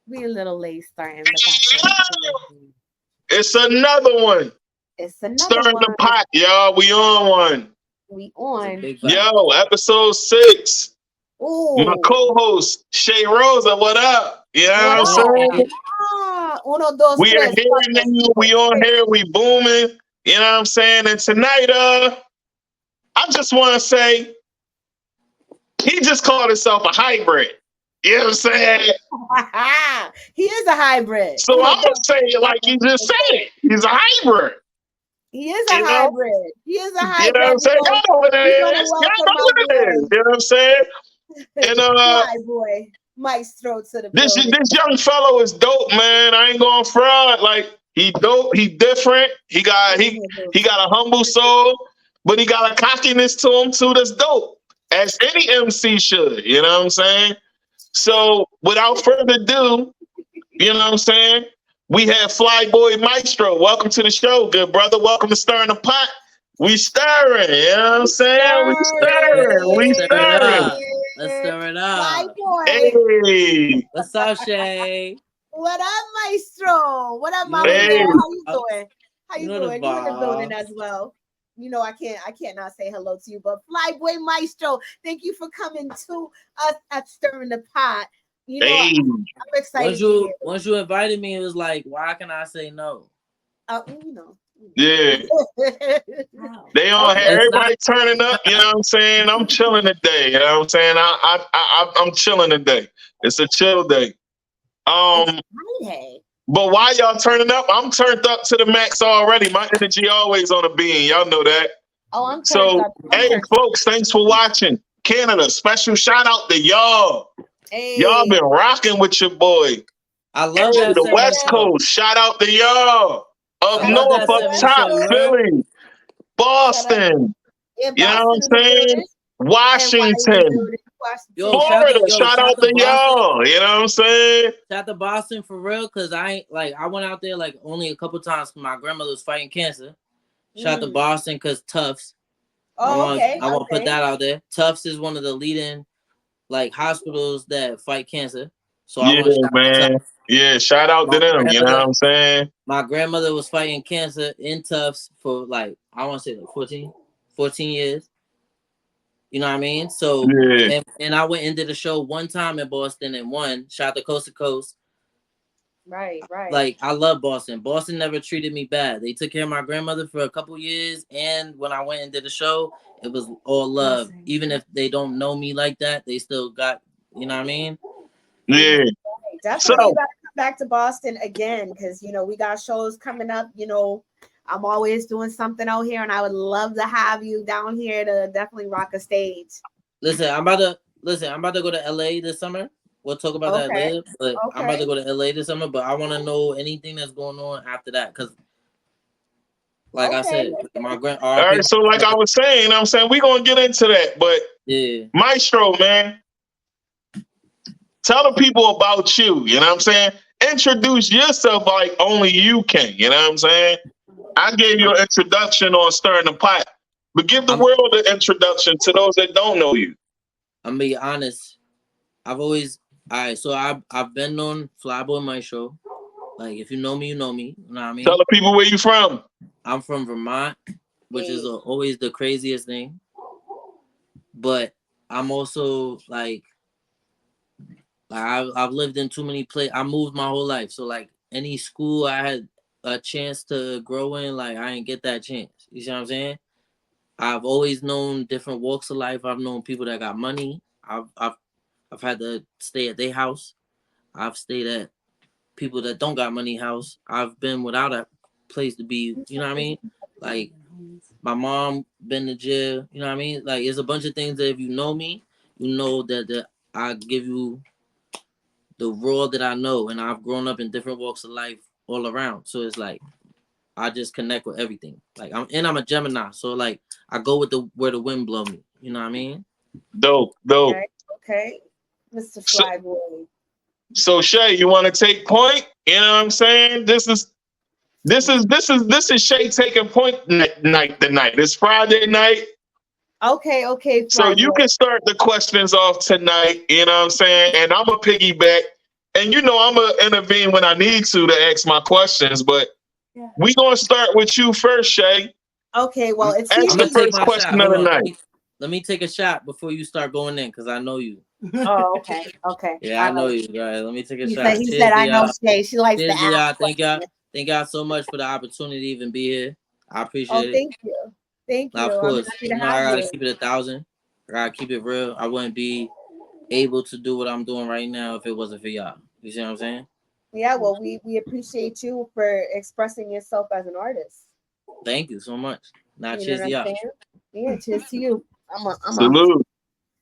We a little late starting the podcast. It's another one. It's another Stirring the one. pot, y'all. We on one. We It's a on. big vibe. Yo, episode 6. My Ooh. co-host, Shay Rosa, what up? You know what What I'm up? Yo, saying? Uno, dos, We are tres, here cuatro, now. cinco, We on seis. here. We booming. You know what I'm saying? And tonight, I just want to say, he just called himself a hybrid. You know what I'm saying? He is a hybrid. So Uno, I'm going dos, to say it like cuatro, he just cinco, said seis. it. He's a hybrid. He is a You know? hybrid. He is a You know what I'm hybrid. saying? Y'all know what it We're gonna is. Y'all welcome know my what it is. boy, You know what I'm saying? And Fly Boy Maestro to the this building. young fellow is dope, man. I ain't going fraud. Like he dope. He different. He got a humble soul, but he got a cockiness to him too. That's dope, as any MC should. You know what I'm saying? So without further ado, you know what I'm saying? We have Flyboy Maestro. Welcome to the show, good brother. Welcome to Stirring the Pot. We stirring, you know what I'm saying? We stirring. We let's stir it stirring. up. Let's stir it Fly up. Boy. Hey, What's up, Shay? What up, Maestro? What up, You know Mama the Bear? hey. How vibes. you doing? How You you know the doing? You in the building vibes. as well. You know I can't not say hello to you, but Flyboy Maestro, thank you for coming to us at Stirring the Pot. You know, Hey, I'm excited to hear. Once you invited me, it was like, why can I say no? You know. yeah. Wow. They on here. It's not. Everybody turning up. You know what I'm saying? I'm chilling today. You know what I'm saying? I'm chilling today. It's a chill day. It's Um, Friday. but why y'all turning up? I'm turned up to the max already. My energy always on a beam. Y'all know that. Oh, I'm turned So, up. I'm hey, turned up. folks, thanks for watching. Canada, special shout out to y'all. Y'all Hey. been rocking with your boy. I Hey, love that the '70s West show. Coast, shout out to y'all. I Up love north, that The up '70s West show. top, You Coast. heard? Philly, Shout out Boston. in You know what Boston in I'm the saying? building. NY in the Washington, building. Yo, Washington. shout Florida, to yo, shout shout out to to Boston. y'all. You know what I'm saying? Shout to Boston for real, cause I ain't like I went out there like only a couple times. 'Cause my grandmother was fighting cancer. Shout to Mm. Boston, cause Tufts. Oh, okay. I want to put Okay. that out there. Tufts is one of the leading like hospitals that fight cancer. So I Yeah, want to shout out man. Tufts. Yeah, shout out to My them. You know what grandmother, I'm saying? my grandmother was fighting cancer in Tufts for like I want to say like 14 years. You know what I mean? So Yeah. and I went and did a show one time in Boston and won. Shout out to Coast to Coast. Right, right. Like I love Boston. Boston never treated me bad. They took care of my grandmother for a couple years, and when I went and did a show, it was all love. Even if they don't know me like that, they still got. You know what I mean? Yeah. Definitely, you So, got to come back to Boston again because we got shows coming up. I'm always doing something out here, and I would love to have you down here to definitely rock a stage. Listen, I'm about to go to LA this summer. We'll talk about that Okay, later. But I'm about okay, to go to LA this summer. But I want to know anything that's going on after that, because like I okay. said, my grand all RP. right. So, like I was saying, you know what I'm saying? We're going to get into that. But, Yeah. Maestro, man, tell the people about you. You know what I'm saying? Introduce yourself like only you can. You know what I'm saying? I gave you an introduction on Stirring the Pot, but give the I'm world an introduction to those that don't know you. I'm gonna be honest. I've always all right. So I've been on Flyboy Maestro. Like if you know me, you know me. You know what I Tell mean? the people where you from. I'm from Vermont, which is Hey, always the craziest thing. But I'm also I've lived in too many places. I moved my whole life, so like any school I had a chance to grow in, like I didn't get that chance. You see what I'm saying? I've always known different walks of life. I've known people that got money. I've had to stay at their house. I've stayed at people that don't got money house. I've been without a place to be. You know what I mean? Like my mom been to jail. You know what I mean? Like there's a bunch of things that if you know me, you know that I give you the raw that I know, and I've grown up in different walks of life all around. So it's like I just connect with everything. Like I'm a Gemini, so like I go with the where the wind blow me. You know what I mean? Dope, dope. okay, okay, Mr. So, Flyboy. so Shay, you want to take point? You know what I'm saying? This is Shay taking point night tonight. It's Friday night. Okay, okay, So you Flyboy. can start the questions off tonight, you know what I'm saying? And I'm a piggyback. and you know I'm gonna intervene when I need to ask my questions, but we gonna start with you first, Shay. Okay, well, it Ask seems I'm the gonna like take first my shot. question of Hold the on. night. Let me take a shot before you start going in, cause I know you. oh, okay, okay, Yeah, all I know right. you. All right, let me take a He said shot. he Cheers said to I know y'all. Shay. She likes to Cheers to ask y'all. questions. Thank y'all so much for the opportunity to even be here. I Oh, appreciate it. thank you, thank Now, you. of I'm course, happy to you know have I gotta you. keep it 1,000. I gotta keep it real. I wouldn't be able to do what I'm doing right now if it wasn't for y'all. You see what I'm saying? Yeah, well, we appreciate you for expressing yourself as an artist. Thank you so much. Now, You know cheers what to I'm y'all. saying? Yeah, cheers to you. I'm a Salute.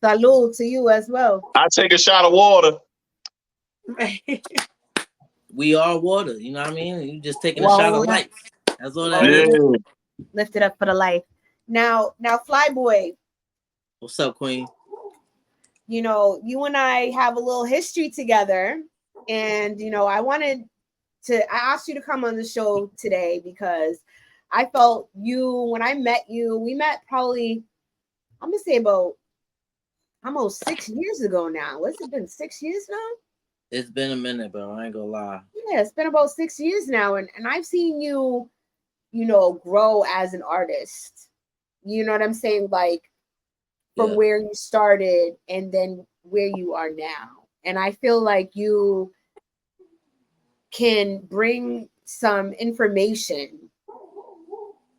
salute to you as well. I take a shot of water. We are water. You know what I mean? You just taking a shot of Well, life. That's all that Yeah. is. lift it up for the life. Now, Flyboy, What's up, Queen? you know, you and I have a little history together, and you know, I asked you to come on the show today because I felt you when I met you. We met probably I'm gonna say about almost 6 years ago now. What's it been? 6 years now? It's been a minute, bro. I ain't gonna lie. Yeah, it's been about 6 years now, and I've seen you, you know, grow as an artist. You know what I'm saying? Like from Yeah. where you started and then where you are now. And I feel like you can bring some information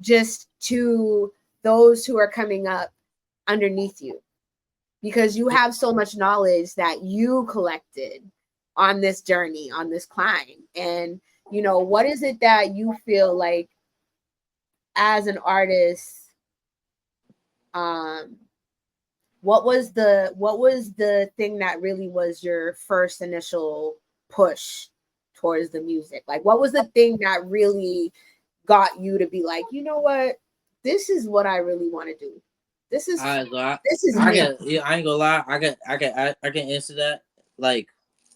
just to those who are coming up underneath you because you have so much knowledge that you collected on this journey, on this climb. And, you know, what is it that you feel like as an artist, um, what was the thing that really was your first initial push towards the music? Like what was the thing that really got you to be like, you know what? This is what I really want to do. This is All right, so this is I me. can. Yeah, I ain't gonna lie. I can answer that like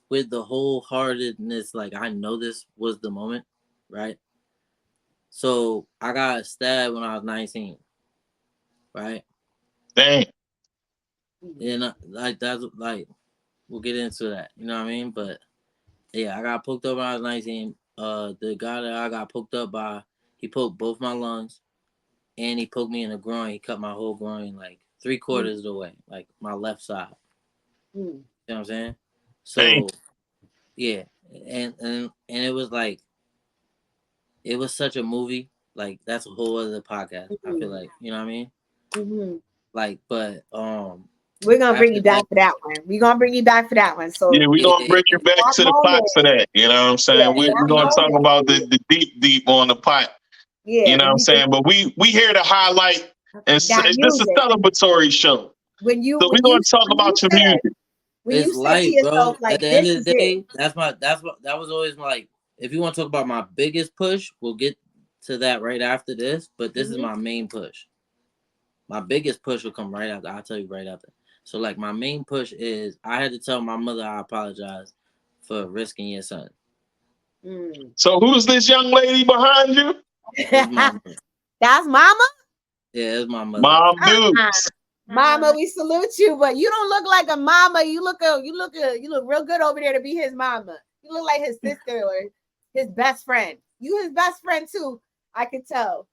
with the wholeheartedness. Like I know this was the moment, right? So I got stabbed when I was 19, right? Dang. And like that's like we'll get into that. You know what I mean? But yeah, I got poked up when I was 19. The guy that I got poked up by, he poked both my lungs, and he poked me in the groin. He cut my whole groin like three Mm, quarters of the way, like my left side. mm, You know what I'm saying? Dang. So yeah, and it was like it was such a movie. Like that's a whole other podcast. I feel mm, like you know what I mean. mm. Like, but We're gonna bring after you that, back for that one. We're gonna bring you back for that one. So Yeah, we gonna yeah, bring you back that to the pot moment, for that. You know what I'm yeah, saying? We that you gonna know, talk moment, about the deep on the pot. yeah, You know what I'm saying? But we here to highlight and that this is a music. celebratory show. When you So we're when you gonna talk when you about your said music. when you it's said to life, bro. yourself At like the end this of is the it. day, that was always my like. If you want to talk about my biggest push, we'll get to that right after this. But this is Mm-hmm. my main push. My biggest push will come right after. I'll tell you right after. So like my main push is I had to tell my mother I apologize for risking your son. Mm. So who's this young lady behind you? It's my mother. That's mama. Yeah, it's my mother. Mom Uh-uh. Dukes. Mama, we salute you, but you don't look like a mama. You look real good over there to be his mama. You look like his sister or his best friend. You his best friend too. I can tell.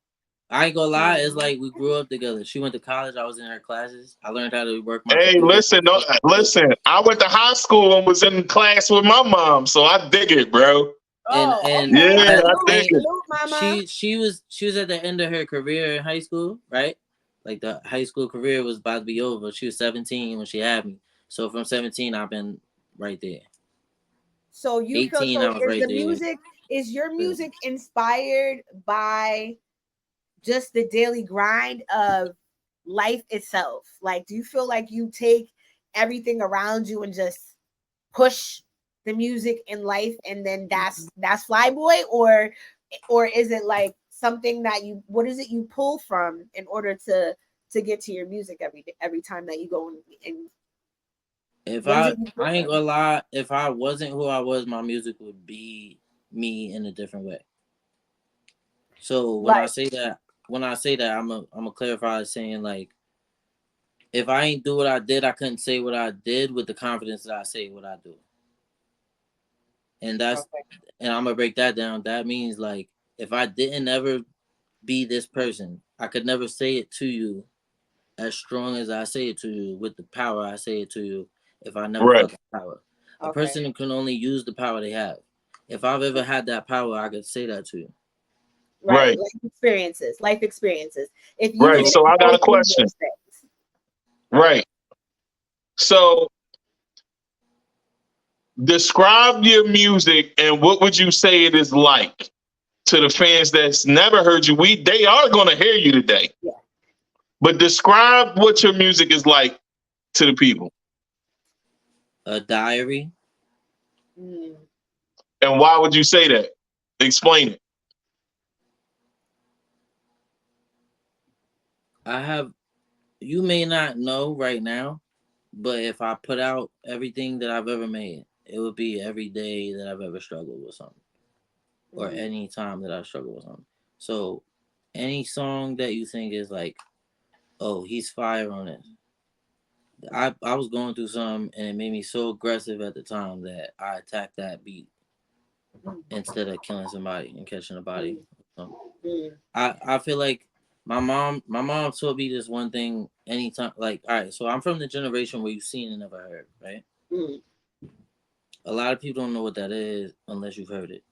I ain't gonna lie, it's Mm. like we grew up together. She went to college, I was in her classes. I learned how to work my Hey, computer. listen, no, listen. I went to high school and was in class with my mom, so I dig it, bro. Oh, And okay. Yeah, I Salute, dig it. salute, mama. she was at the end of her career in high school, right? Like the high school career was about to be over. She was 17 when she had me. So from 17 I've been right there. So you feel 18 so I was right there. is your music inspired by just the daily grind of life itself? Like, do you feel like you take everything around you and just push the music in life, and then that's Flyboy, or is it like something that you what is it you pull from in order to get to your music every time that you go and If what is it you pull I ain't from? gonna lie, if I wasn't who I was, my music would be me in a different way. So Like, when I say that, I'm gonna clarify saying like if I ain't do what I did, I couldn't say what I did with the confidence that I say what I do. And that's and I'm gonna break that down. That means like if I didn't ever be this person, I could never say it to you as strong as I say it to you with the power I say it to you if I never Right. felt the power. A person can only use the power they have. If I've ever had that power, I could say that to you. Right. Right. Life experiences. If you Right. didn't So I got go a through question. those things. Right. So describe your music and what would you say it is like to the fans that's never heard you? They are going to hear you today. Yeah. But describe what your music is like to the people. A diary. Mm. And why would you say that? Explain it. I have you may not know right now, but if I put out everything that I've ever made, it would be every day that I've ever struggled with something. Or any time that I struggle with something. So any song that you think is like, oh, he's fire on it. I was going through something and it made me so aggressive at the time that I attacked that beat instead of killing somebody and catching a body. So I feel like my mom taught me this one thing anytime, like, all right, so I'm from the generation where you've seen and never heard, right? A lot of people don't know what that is unless you've heard it.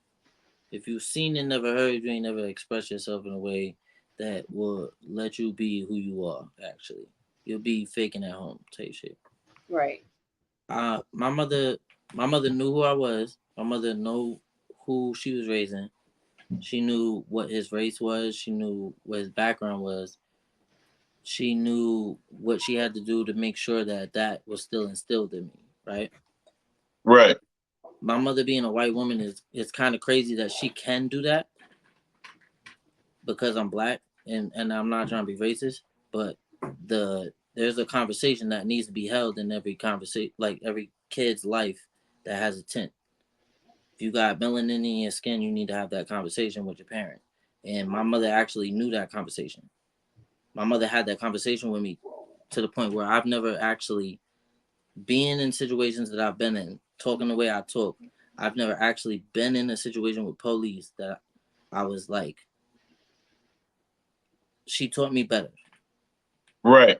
If you've seen and never heard, you ain't never expressed yourself in a way that will let you be who you are. Actually, you'll be faking at home type shit. Right. My mother knew who I was. My mother knew who she was raising. She knew what his race was. She knew what his background was. She knew what she had to do to make sure that that was still instilled in me. Right. Right. My mother being a white woman is kind of crazy that she can do that because I'm black and I'm not trying to be racist, but there's a conversation that needs to be held in every conversation, like every kid's life that has a tint. If you got melanin in your skin, you need to have that conversation with your parent. And my mother actually knew that conversation. My mother had that conversation with me to the point where I've never actually been in situations that I've been in, talking the way I talk. I've never actually been in a situation with police that I was like, she taught me better. Right.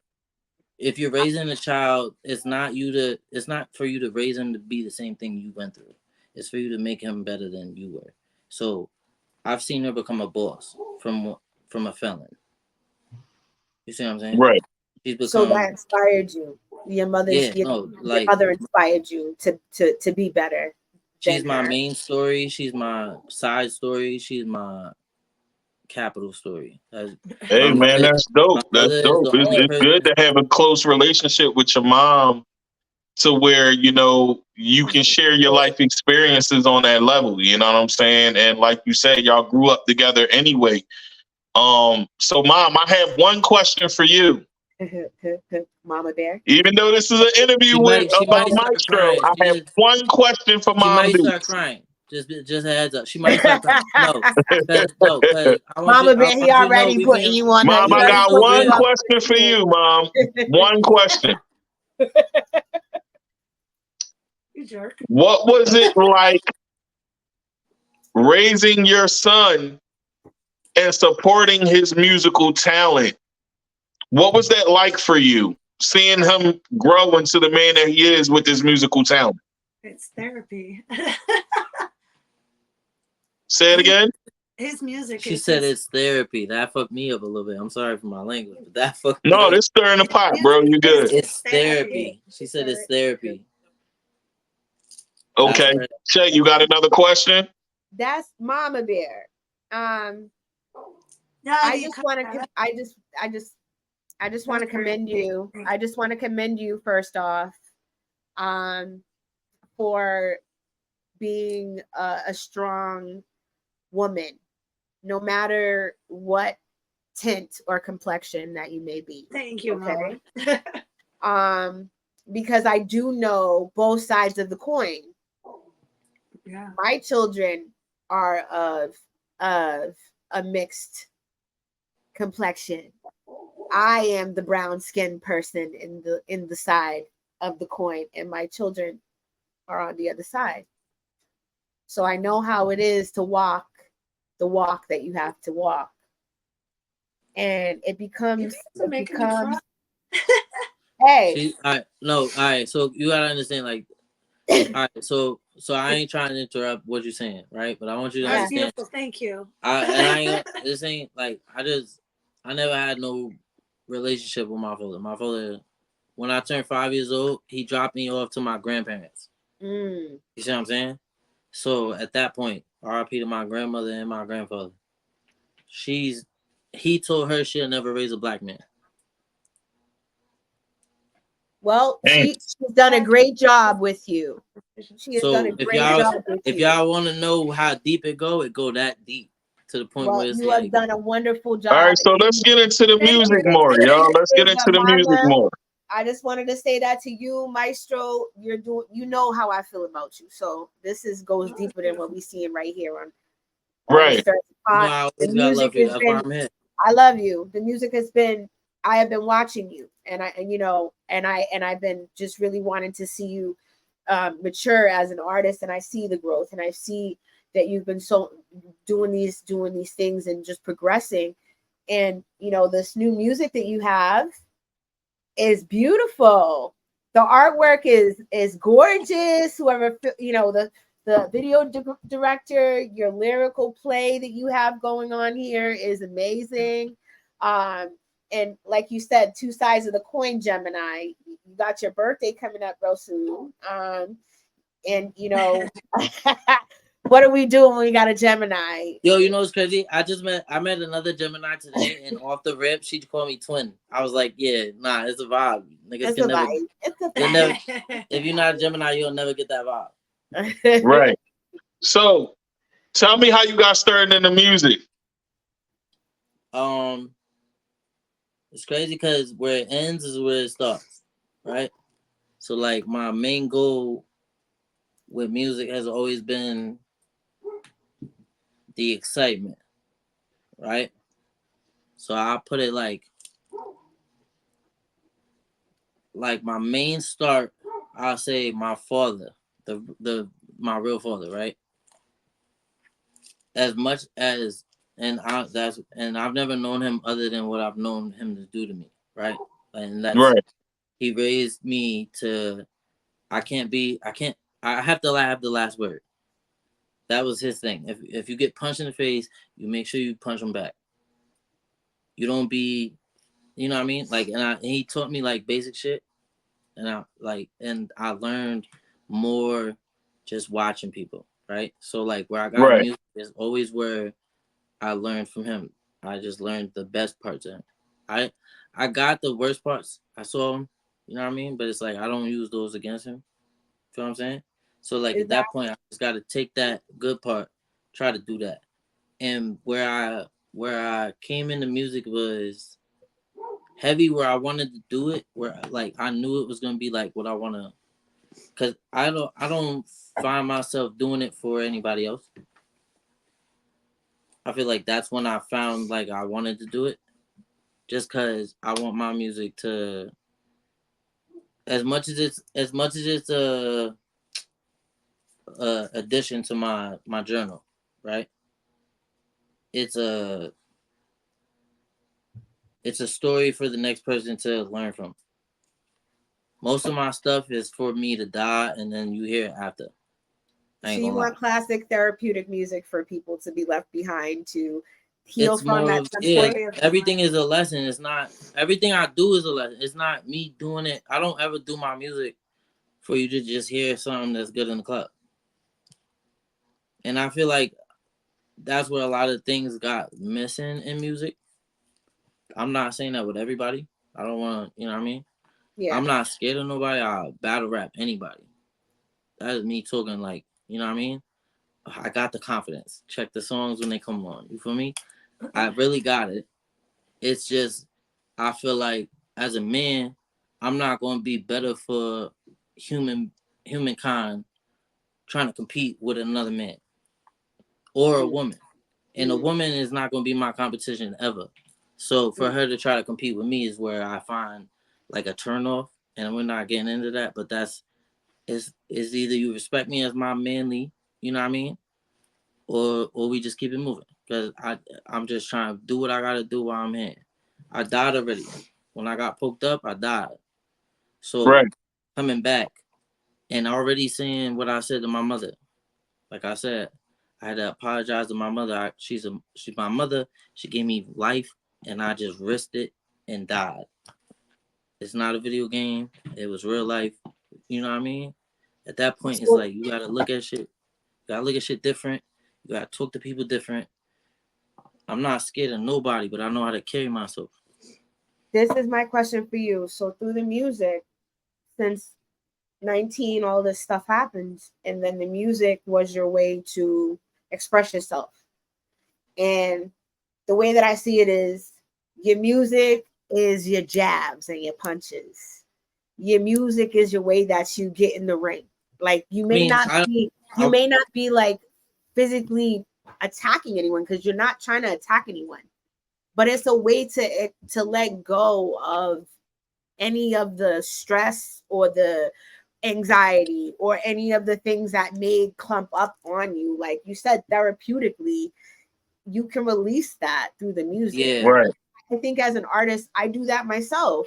If you're raising a child, it's not for you to raise him to be the same thing you went through. It's for you to make him better than you were. So I've seen her become a boss from a felon. You see what I'm saying? Right. She's So that become inspired you. Your like mother inspired you to be better. She's my main story. She's my side story. She's my capital story. Hey man, that's dope. That's is dope. the It's, only it's person. good to have a close relationship with your mom to where, you can share your life experiences on that level. You know what I'm saying? And like you said, y'all grew up together anyway. So mom, I have one question for you. Mama Bear. Even though this is an interview She about might start Maestro, crying. I have one question for She Mom might B. start crying. Just a heads up. She might start crying. No, because Mama Bear, he you to know already putting you on that. Mom, He I already got putting one you up. question for you, Mom. One question. You jerk. What was it like raising your son and supporting his musical talent? What was that like for you? Seeing him grow into the man that he is with his musical talent. It's therapy. Say it again. His music. She said it's therapy. That fucked me up a little bit. I'm sorry for my language, but that fucked me No, up. this stirring the pot, bro. You good. It's therapy. She said it's therapy. Okay. Shay, you got another question? That's Mama Bear. No, I just want to. I just want to commend you. I just want to commend you first off, for being a strong woman, no matter what tint or complexion that you may be. Thank you, okay? Mama. Because I do know both sides of the coin. Yeah. My children are of a mixed complexion. I am the brown skinned person in the side of the coin, and my children are on the other side. So I know how it is to walk the walk that you have to walk. And it becomes hey. All right. So you gotta understand, like, all right. So I ain't trying to interrupt what you're saying, right? But I want you to That's Yeah. understand. beautiful. Thank you. This ain't like I never had no relationship with my father. My father, when I turned 5 years old, he dropped me off to my grandparents. Mm. You see what I'm saying? So at that point, RIP to my grandmother and my grandfather. He told her she'll never raise a black man. Well, Damn. she's done a great job with you. She has done a So great job with if you. y'all want to know how deep it go that deep to the point Well, where it's you have like, done a wonderful All right, job. so let's get into the This music is more, y'all. Let's get into your the music mama. more. I just wanted to say that to you, Maestro. You're doing. You know how I feel about you. So this is goes deeper than what we seeing right here on Right. Mr. no, Pot. I The always got love music for you. has That's why been. I'm here. I love you. The music has been. I have been watching you, and I've been just really wanting to see you mature as an artist, and I see the growth, and I see that you've been so doing these things and just progressing, and this new music that you have is beautiful. The artwork is gorgeous. Whoever the video director, your lyrical play that you have going on here is amazing. And like you said, two sides of the coin, Gemini. You got your birthday coming up real soon. And what are we doing when we got a Gemini? Yo, you know what's crazy? I met another Gemini today, and off the rip, she called me twin. I was like, yeah, nah, it's a vibe. Niggas It's can a never. vibe. It's a You'll vibe. never. If you're not a Gemini, you'll never get that vibe. Right. So tell me how you got started in the music. Um, it's crazy because where it ends is where it starts, right? So like my main goal with music has always been the excitement, right? So I put it like my main start. I'll say my father, the my real father, right? As much as and I've never known him other than what I've known him to do to me, right? And that's Right. he raised me to. I have to have the last word. That was his thing. If you get punched in the face, you make sure you punch him back. You don't be, you know what I mean? Like, and he taught me like basic shit, and I learned more just watching people, right? So like where I got in Right. music is always where I learned from him. I just learned the best parts of him. I I got the worst parts. I saw him, you know what I mean? But it's like I don't use those against him. Feel what I'm saying? So like Is at that that point, I just got to take that good part, try to do that. And where I came into music was heavy. Where I wanted to do it, where like I knew it was gonna be like what I wanna, cause I don't find myself doing it for anybody else. I feel like that's when I found like I wanted to do it, just cause I want my music to, as much as it's a addition to my journal, right? It's a it's a story for the next person to learn from. Most of my stuff is for me to die and then you hear it after. I so ain't you gonna lie. want classic therapeutic music for people to be left behind to heal It's from more at of, some yeah, point? Story of your everything life. is a lesson. It's not everything I do is a lesson. It's not me doing it. I don't ever do my music for you to just hear something that's good in the club. And I feel like that's where a lot of things got missing in music. I'm not saying that with everybody. I don't want to, you know what I mean? Yeah. I'm not scared of nobody. I'll battle rap anybody. That is me talking like, you know what I mean? I got the confidence. Check the songs when they come on. You feel me? I really got it. It's just I feel like as a man, I'm not going to be better for human humankind trying to compete with another man or a Mm, woman. And a mm, woman is not going to be my competition ever. So for mm. her to try to compete with me is where I find like a turn off. And we're not getting into that, but that's is either you respect me as my manly, you know what I mean? or we just keep it moving. Cause I'm just trying to do what I gotta do while I'm here. I died already. When I got poked up, I died. So Right. coming back and already saying what I said to my mother. Like I said, I had to apologize to my mother. She's my mother. She gave me life, and I just risked it and died. It's not a video game. It was real life. You know what I mean? At that point, it's So like you gotta look at shit. You gotta look at shit different. You gotta talk to people different. I'm not scared of nobody, but I know how to carry myself. this is my question for you. So through the music, since 19, all this stuff happens, and then the music was your way to express yourself. And the way that I see it is your music is your jabs and your punches. Your music is your way that you get in the ring. Like you I may mean, not be you may not be like physically attacking anyone because you're not trying to attack anyone. But it's a way to let go of any of the stress or the anxiety or any of the things that may clump up on you. Like you said, therapeutically, you can release that through the music. yeah, Right. I think as an artist, I do that myself.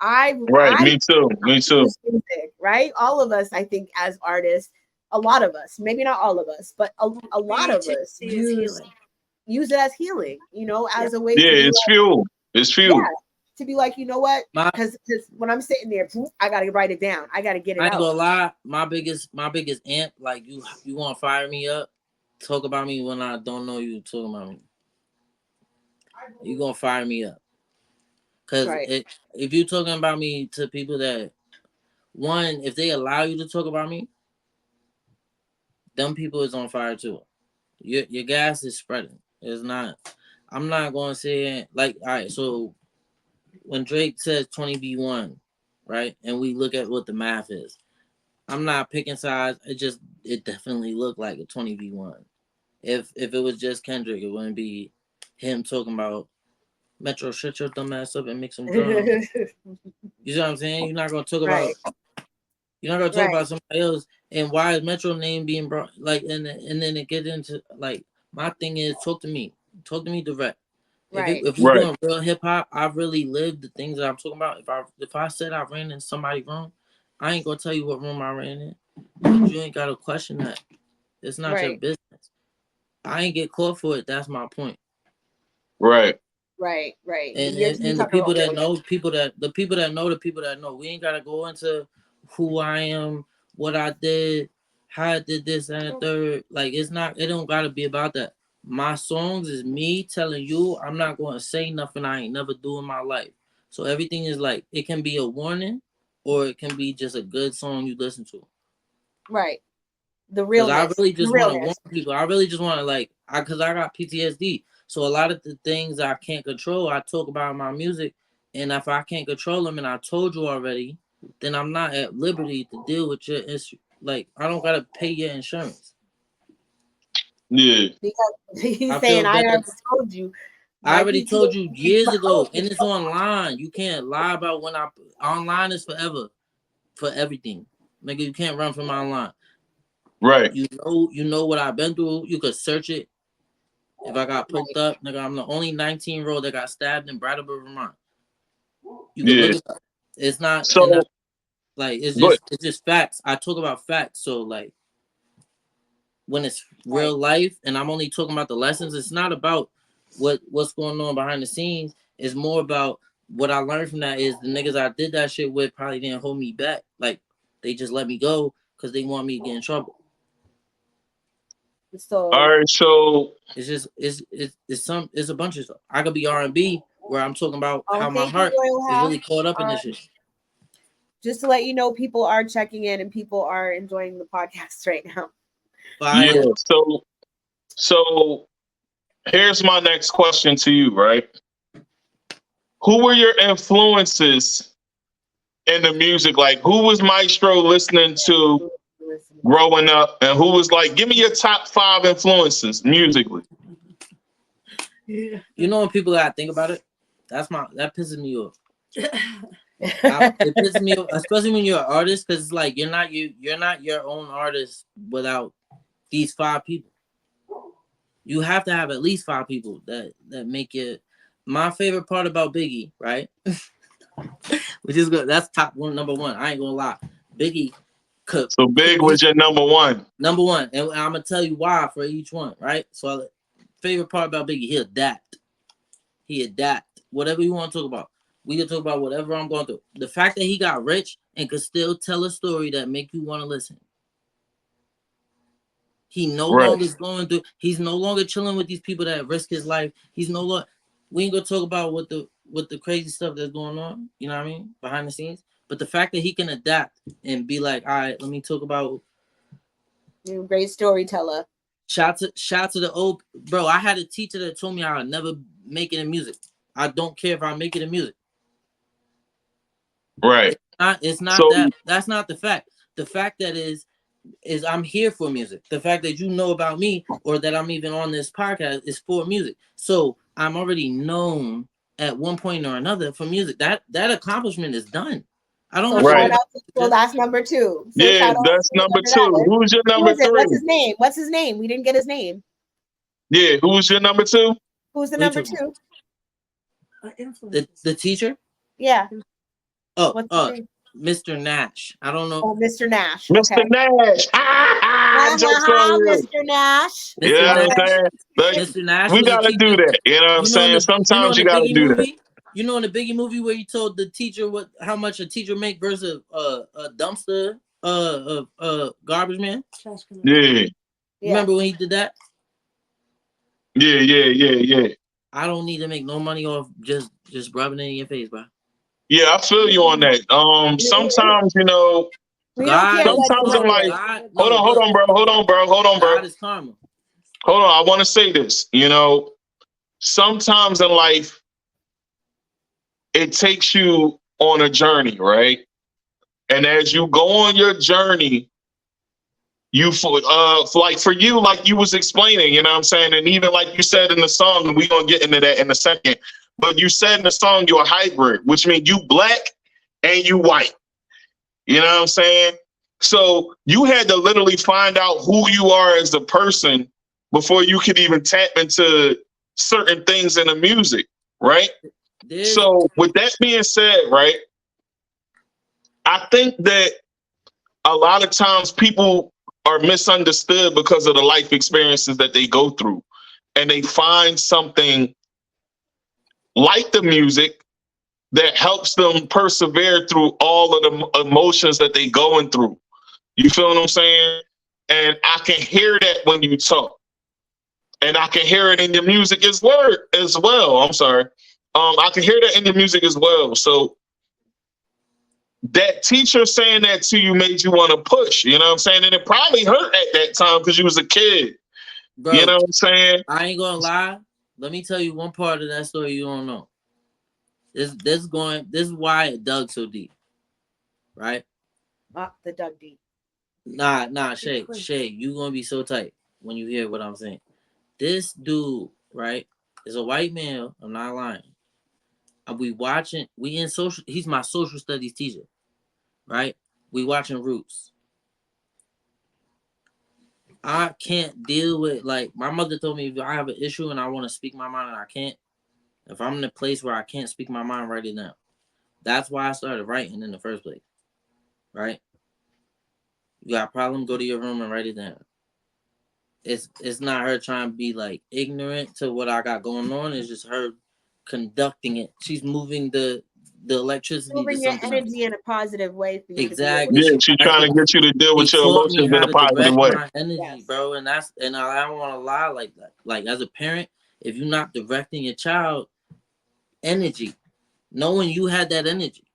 I Right. I Me too. Me too. use music, right? All of us, I think, as artists, a lot of us, maybe not all of us, but a lot of us Creativity is healing. use it as healing, you know, Yeah. as a way Yeah, to be it's like, fuel. It's yeah, fuel. to be like, you know what? my Because when I'm sitting there, I got to write it down. I got to get it I ain't out. gonna lie. My biggest amp, like you want to fire me up, talk about me when I don't know you talking about me. You gonna fire me up. Cause Right. if you talking about me to people that one, if they allow you to talk about me, them people is on fire too. Your gas is spreading. It's not. I'm not going to say like all right. So when Drake says 20v1, right, and we look at what the math is, I'm not picking sides. It definitely looked like a 20v1. If it was just Kendrick, it wouldn't be him talking about Metro, shut your dumb ass up and make some drums. You see what I'm saying? Right. You're not gonna talk Right. about somebody else and why is Metro name being brought like and then it get into like my thing is talk to me direct. Right. If we Right. doing real hip hop, I really lived the things that I'm talking about. If I said I ran in somebody's room, I ain't gonna tell you what room I ran in, but you ain't gotta question that. It's not your Right. business. I ain't get caught for it. That's my point. Right. Right. Right. You're And the talking people about that real. know the people that know we ain't gotta go into who I am, what I did, how I did this and the third. Like it don't gotta be about that. My songs is me telling you I'm not gonna say nothing I ain't never do in my life. So everything is like it can be a warning or it can be just a good song you listen to. Right. The Cause I realness. really The just want to warn realness. people. I really just want to cause I got PTSD. So a lot of the things I can't control, I talk about in my music. And if I can't control them, and I told you already, then I'm not at liberty to deal with your issue. Like I don't gotta pay your insurance. Yeah. Because he's I saying, feel I better. already told you I my already told you PTSD is years ago, my and it's online. You can't lie about when I online is forever for everything. Nigga, you can't run from online. Right. You know what I've been through. You could search it. If I got poked Right. up, nigga, I'm the only 19-year-old that got stabbed in Brattleboro, Vermont. You can look Yeah. it up. It's not, and So, like but it's just facts. I talk about facts. So like when it's Right. real life, and I'm only talking about the lessons. It's not about what's going on behind the scenes. It's more about what I learned from that. Is the niggas I did that shit with probably didn't hold me back. Like they just let me go because they want me to get in trouble. all So right. So, It's just it's a bunch of stuff. I could be R&B where I'm talking about how my thank you, heart Royal is House. really caught up in this shit. Just to let you know, people are checking in and people are enjoying the podcast right now. yeah. Fire. So here's my next question to you. Right. Who were your influences in the music? Like, who was Maestro listening to growing up, and who was like, give me your top 5 influences musically? Yeah. You know when people gotta think about it? That pisses me off. It pisses me off, especially when you're an artist, because it's like you're not your own artist without these 5 people. You have to have at least 5 people that make it. My favorite part about Biggie, right? Which is good. That's top one, number one. I ain't gonna lie. Biggie could. So Big was your number one. Number one, and I'm gonna tell you why for each one, right? So, favorite part about Biggie, he adapt. He adapt. Whatever you want to talk about, we can talk about whatever I'm going through. The fact that he got rich and could still tell a story that make you want to listen. He no Right. longer is going through. He's no longer chilling with these people that risk his life. He's no longer. We ain't gonna talk about what the crazy stuff that's going on. You know what I mean, behind the scenes. But the fact that he can adapt and be like, all right, let me talk about. Great storyteller. Shout to the old bro. I had a teacher that told me I would never make it in music. I don't care if I make it in music. Right. It's not So, that. That's not the fact. The fact that is I'm here for music. The fact that you know about me or that I'm even on this podcast is for music. So I'm already known at one point or another for music. That accomplishment is done. I don't So have to Right. shout out to, so that's number 2. So yeah, shout out that's to number whoever two. that is. Who's your Who number is it? What's three? his name? What's his name? We didn't get his name. Yeah, who's your number two? Who's the What number you talking 2? the teacher? Yeah. Oh, What's his name? Mr. Nash. I don't know. Oh, Mr. Nash. Mr. Okay. Nash. Jokes on you. Mr. Nash. You Mr. know what I'm Nash. saying? Like, Mr. Nash we was a gotta do teacher. that. You know what I'm saying? Sometimes in you the gotta Biggie do that. movie. You know in the Biggie movie where he told the teacher how much a teacher make versus a dumpster garbage man. Yeah. Remember when he did that? Yeah. I don't need to make no money off just rubbing it in your face, bro. Yeah, I feel you on that. Sometimes, We don't care God, what sometimes you I'm work like, with. God, hold no, on, look, bro. Hold on, bro. God is karma. Hold on. I want to say this. Sometimes in life, it takes you on a journey, right? And as you go on your journey, like for you, like you was explaining, you know what I'm saying? And even like you said in the song, and we're gonna get into that in a second. But you said in the song you're a hybrid, which means you black and you white. You know what I'm saying? So you had to literally find out who you are as a person before you could even tap into certain things in the music, right? So with that being said, right, I think that a lot of times people are misunderstood because of the life experiences that they go through. And they find something like the music that helps them persevere through all of the emotions that they going through. You feel what I'm saying? And I can hear that when you talk. And I can hear it in your music as well. I'm sorry. I can hear that in your music as well. So that teacher saying that to you made you want to push, you know what I'm saying? And it probably hurt at that time because you was a kid. Bro, you know what I'm saying? I ain't gonna lie. Let me tell you one part of that story you don't know. This is why it dug so deep. Right? The dug deep. Nah, Shay, you gonna be so tight when you hear what I'm saying. This dude, right, is a white male. I'm not lying. He's my social studies teacher, right? We watching Roots. I can't deal with, like, my mother told me if I have an issue and I want to speak my mind and I can't, if I'm in a place where I can't speak my mind, write it down. That's why I started writing in the first place, right? You got a problem, go to your room and write it down. It's not her trying to be like ignorant to what I got going on. It's just her conducting it. She's moving the electricity Moving to your something energy else. in a positive way for you Exactly. Yeah, she's trying to get you to deal with your Taught me emotions how in a to positive direct way. my energy, bro, and I don't want to lie like that. Like, as a parent, if you're not directing your child energy, knowing you had that energy,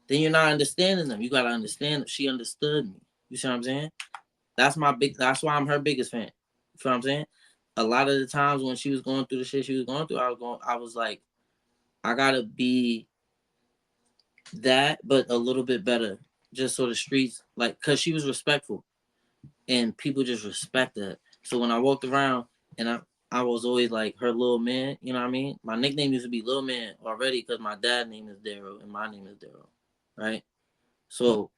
then you're not understanding them. You gotta understand that she understood me. You see what I'm saying? That's why I'm her biggest fan. You feel what I'm saying? A lot of the times when she was going through the shit she was going through, I was like, I gotta be that, but a little bit better. Just so the streets, like, cause she was respectful. And people just respect that. So when I walked around and I was always like her little man, you know what I mean? My nickname used to be Little Man already because my dad's name is Daryl and my name is Daryl, right? So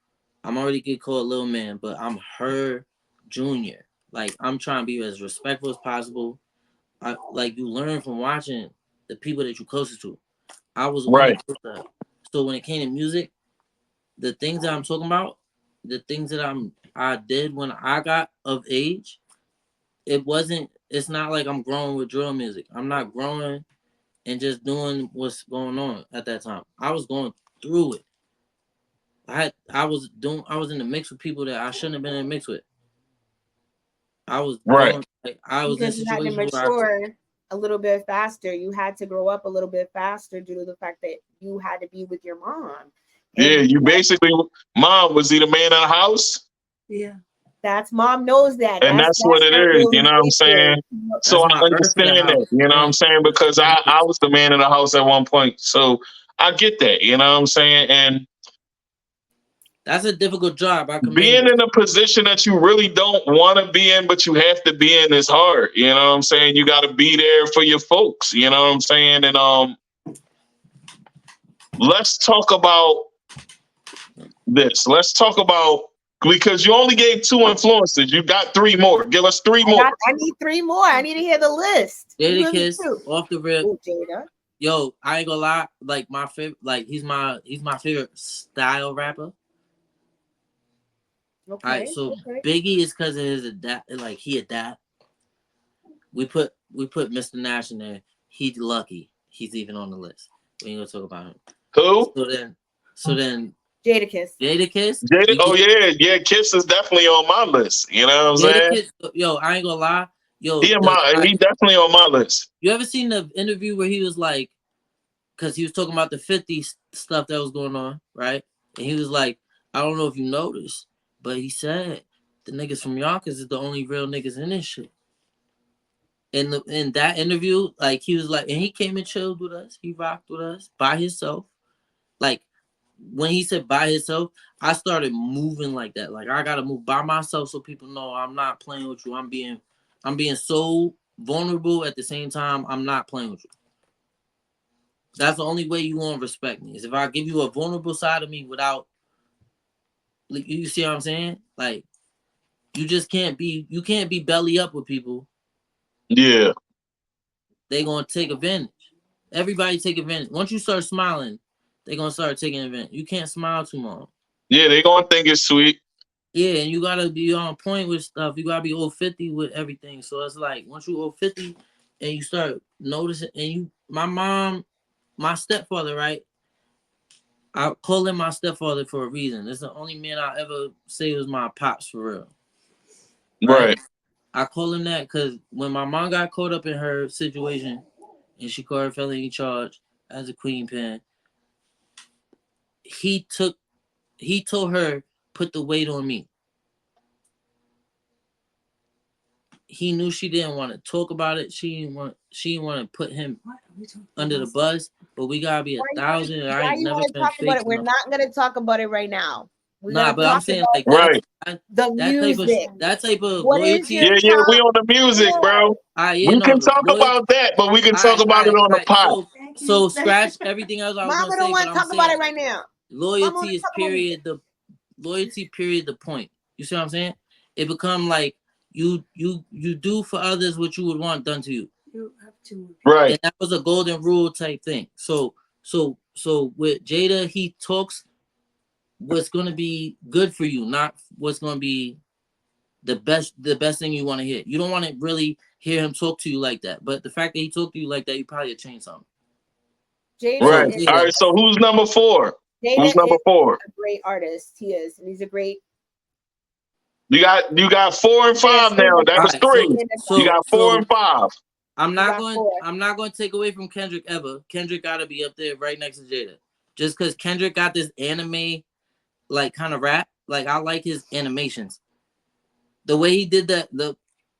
I'm already get called Little Man, but I'm her junior. Like I'm trying to be as respectful as possible. Like you learn from watching the people that you're closest to. I was the one Right. that built that. So when it came to music, the things that I'm talking about, the things that I did when I got of age, it's not like I'm growing with drill music. I'm not growing and just doing what's going on at that time. I was going through it. I was in the mix with people that I shouldn't have been in the mix with. I was Right. going like I was in Because you had to situations where mature a little bit faster. You had to grow up a little bit faster due to the fact that you had to be with your mom. Yeah, And you basically, mom, was he the man of the house? Yeah. that's mom knows that. And that's what That's it her is, you know what I'm saying? realization. So that's I my earth of the understand that, house. you know what I'm saying? Because I was the man of the house at one point. So I get that, you know what I'm saying? And That's a difficult job. I commend being you. in a position that you really don't want to be in, but you have to be in is hard. You know what I'm saying? You got to be there for your folks. You know what I'm saying? And let's talk about this. Let's talk about, because you only gave 2 influences. You got 3 more. Give us 3 more. I need 3 more. I need to hear the list. You Jada really Kiss do. off the rip. Oh, Jada. Yo, I ain't gonna lie. Like my favorite, like he's my favorite style rapper. Okay. All right, so Okay. Biggie is because of his adapt. Like he adapt. We put Mr. Nash in there. He's lucky. He's even on the list. We ain't gonna talk about him. Who? So then Jada Kiss. Jada Kiss. Jada, oh, yeah. Kiss is definitely on my list. You know what I'm Jada saying? Kiss. Yo, I ain't gonna lie. Yo, He definitely on my list. you ever seen the interview where he was like, because he was talking about the 50 stuff that was going on, right? And he was like, I don't know if you noticed, but he said the niggas from Yonkers is the only real niggas in this shit. In that interview, like he was like, and he came and chilled with us. He rocked with us by himself. Like when he said by himself, I started moving like that. Like I gotta move by myself so people know I'm not playing with you. I'm being so vulnerable at the same time. I'm not playing with you. That's the only way you won't respect me is if I give you a vulnerable side of me without. You see what I'm saying? Like you can't be belly up with people. Yeah. They gonna take advantage. Everybody take advantage. Once you start smiling, they gonna start taking advantage. You can't smile too long. Yeah, they gonna think it's sweet. Yeah, and you gotta be on point with stuff. You gotta be 050 with everything. So it's like once you 050 and you start noticing, and my stepfather, right? I call him my stepfather for a reason. It's the only man I ever say was my pops for real. Right? Right. I call him that because when my mom got caught up in her situation and she caught her felony charge as a queen pin, he told her put the weight on me. He knew she didn't want to talk about it. She didn't want to put him under the bus. But we gotta be 1,000. I Why ain't you never want to been talk about fake it? We're enough. not going to talk about it right now. We're Nah, going to but I'm talk saying about like Right. the music. that type of What is loyalty. your Yeah, we top? on the music, bro. Yeah, We no, can the talk loyalty. about that, but we can All talk right, about it on all the right. pot. So scratch everything else I was Mama gonna don't say, but want to I'm talk about saying it right now. Mama loyalty want to is talk about it. period the point. You see what I'm saying? It become like you do for others what you would want done to you. You have to. Right. And that was a golden rule type thing. So with Jada, he talks what's gonna be good for you, not what's gonna be the best thing you want to hear. You don't want to really hear him talk to you like that. But the fact that he talked to you like that, you probably change something. Jada Right. is All right. So who's number 4? Who's Jada number is 4? a great artist. He is, and he's a great. You got 4 and 5 now. That All was right, 3. You got 4 and 5. I'm You not got going 4. I'm not going to take away from Kendrick ever. Kendrick got to be up there right next to Jada. Just cuz Kendrick got this anime like kind of rap. Like I like his animations. The way he did that,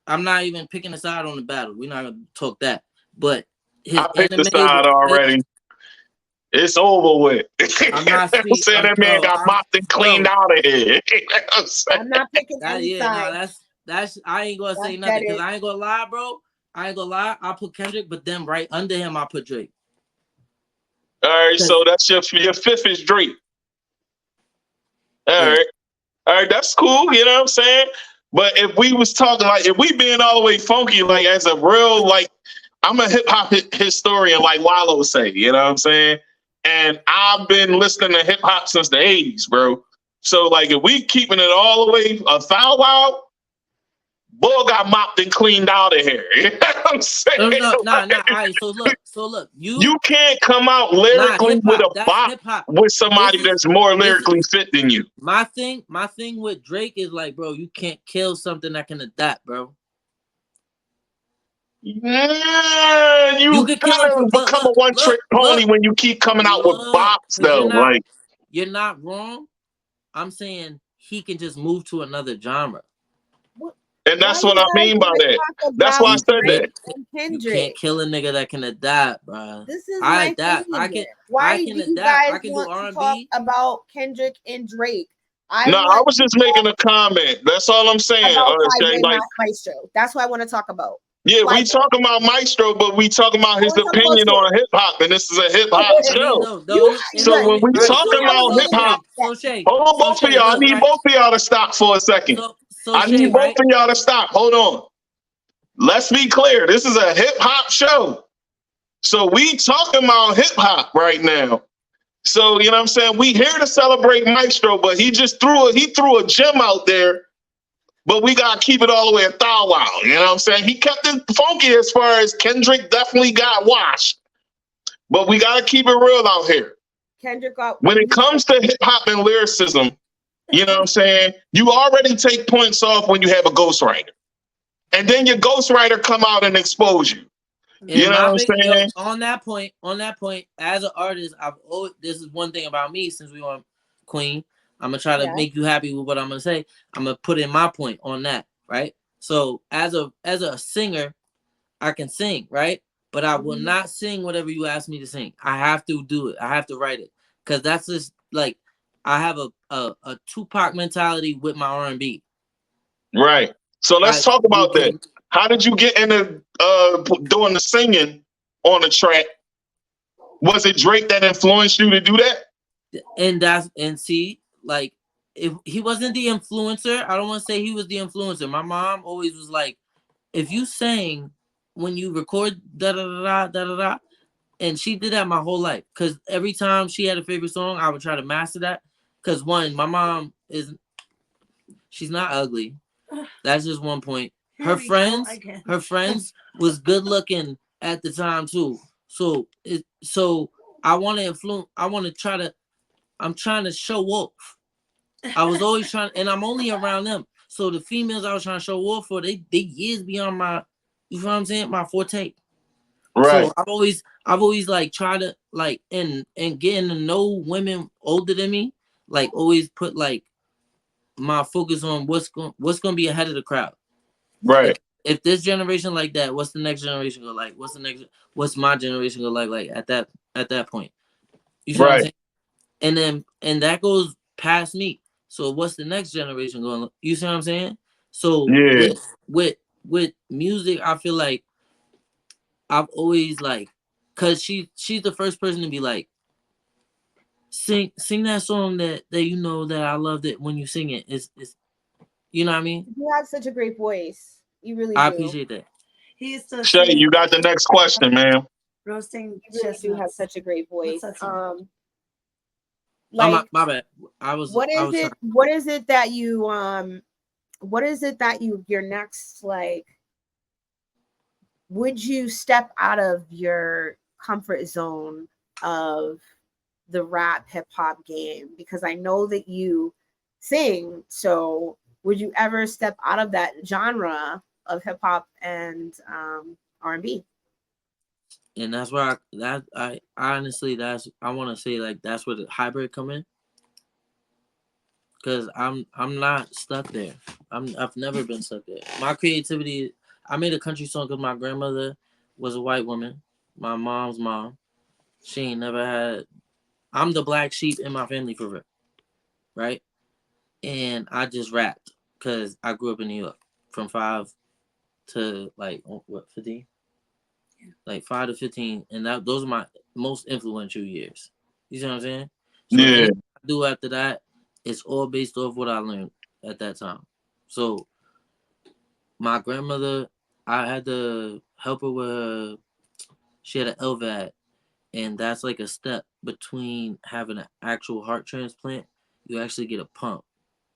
I'm not even picking a side on the battle. We're not going to talk that. But his I picked the anime was side already. It's over with. I'm not I'm speak. saying that man got mopped and cleaned out of here. I'm not picking any side. That's I ain't gonna say That's nothing because it. I ain't gonna lie, bro. I ain't gonna lie. I'll put Kendrick, but then right under him, I'll put Drake. All right, so that's your 5th is Drake. All Yeah. right. All right, that's cool. You know what I'm saying? But if we was talking like if we being all the way funky, like as a real like I'm a hip hop historian, like Wallow say, you know what I'm saying? And I've been listening to hip hop since the '80s, bro. So like if we keeping it all the way a foul wow, Bull got mopped and cleaned out of here. You know what I'm saying? No, no, nah, nah. Like, All right, so look, you can't come out nah, lyrically hip with hop. a That's bop hip hop. with This somebody is that's more this lyrically is fit than you. my thing. My thing with Drake is like, bro, you can't kill something that can adapt, bro. Yeah, You you could kill him gotta for, but become a one trick pony when you keep coming out with look, bops because though. Like, you're not wrong. I'm saying he can just move to another genre. and Why that's you what I guys mean by want to that. talk That's why I about You said Drake that. can't and you can't Kendrick? kill a nigga that can adapt, bro. This is I my adapt. thing. Why I do can you adapt. guys I can do want R to and talk B. about Kendrick and Drake? I No, I want was to just talk making a comment. That's all I'm saying, about Shay. Flyboy Like, Maestro. That's what I want to talk about. yeah, we Flyboy. talking about Maestro, but we talking about I his want to talk about opinion shit. on hip hop, and this is a hip hop I mean, show. no, the You only and the So good. when only we You all right. you talking So have a about so hip million hop, Shay, that. so Shay, hold on, so both of Shay, y'all. I look, need right. both of y'all to stop for a second. So I Shay, need both right. of y'all to stop. Hold on. Let's be clear. This is a hip hop show. So we talking about hip hop right now. So you know what I'm saying? We here to celebrate Maestro, but he threw a gem out there, but we gotta keep it all the way a thou wow. You know what I'm saying? He kept it funky as far as Kendrick definitely got washed. But we gotta keep it real out here. Kendrick got When it you said comes to hip hop and lyricism, you know what I'm saying? You already take points off when you have a ghostwriter. And then your ghostwriter come out and expose you. You And know my what I'm big yo saying? on that point, as an artist, I've always this is one thing about me since we on Queen. I'm gonna try to yeah. make you happy with what I'm gonna say. I'm gonna put in my point on that, right? So as a singer, I can sing, right? But I will Mhm. not sing whatever you ask me to sing. I have to do it. I have to write it. Cause that's just like I have a Tupac mentality with my R&B. Right. So let's Like talk you about that. can How did you get into doing the singing on the track? Was it Drake that influenced you to do that? and see like if he wasn't the influencer, I don't want to say he was the influencer. My mom always was like, if you sang when you record da da da da da da da, and she did that my whole life. Cause every time she had a favorite song, I would try to master that. Cause one, my mom she's not ugly. That's just one point. Her friends was good looking at the time too. So I want to influence. I'm trying to show off. I was always trying, and I'm only around them. So the females I was trying to show off for, they years beyond my, you know what I'm saying, my forte. Right. So I've always like tried to like and getting to know women older than me, like always put like my focus on what's gonna be ahead of the crowd. Right. If this generation like that, what's the next generation go like? What's my generation go like at that point? You see what I'm Right. saying? And that goes past me. So what's the next generation going? You see what I'm saying? So Yeah. with music, I feel like I've always like, cause she's the first person to be like, sing that song that you know that I loved it when you sing it. It's you know what I mean? You have such a great voice. You really I do. appreciate that. He used to Shay, sing you got the next question, man. roasting You really do have chestnuts. such a great What's voice. that song? My Like my bad. I was trying. what is it that you what is it that your next like would you step out of your comfort zone of the rap hip hop game? Because I know that you sing. So would you ever step out of that genre of hip hop and R&B? And that's where I honestly that's I want to say like that's where the hybrid come in, because I'm not stuck there. I've never been stuck there. My creativity. I made a country song because my grandmother was a white woman, my mom's mom. She ain't never had. I'm the black sheep in my family for real, right? And I just rapped because I grew up in New York from 5 to like what 15, like 5 to 15, and those are my most influential years. You see what I'm saying? So Yeah. anything I do after that, it's all based off what I learned at that time. So my grandmother, I had to help her with her. She had an LVAD, and that's like a step between having an actual heart transplant. You actually get a pump,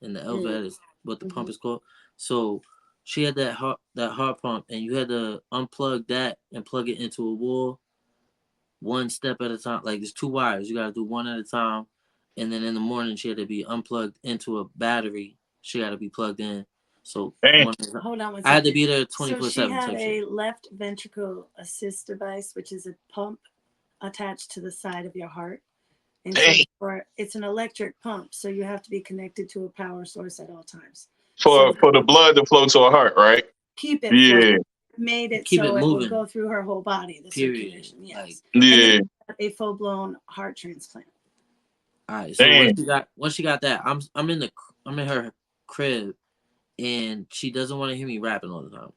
and the LVAD is what the pump is called. So she had that heart pump, and you had to unplug that and plug it into a wall, one step at a time. Like there's two wires, you got to do one at a time, and then in the morning she had to be unplugged into a battery. She got to be plugged in. So Damn. Hold on one I had to second. be there So 24/7. she had type a shit. left ventricle assist device, which is a pump attached to the side of your heart. And so Damn. it's an electric pump, so you have to be connected to a power source at all times. For So the blood to flow to her heart, right? keep it flowing. Yeah. Made it Keep it so it would moving. go through her whole body, the Period. circulation. Yes. Like, And then Yeah. she got a full blown heart transplant. all right. So Damn. once she got that, I'm in her crib, and she doesn't want to hear me rapping all the time.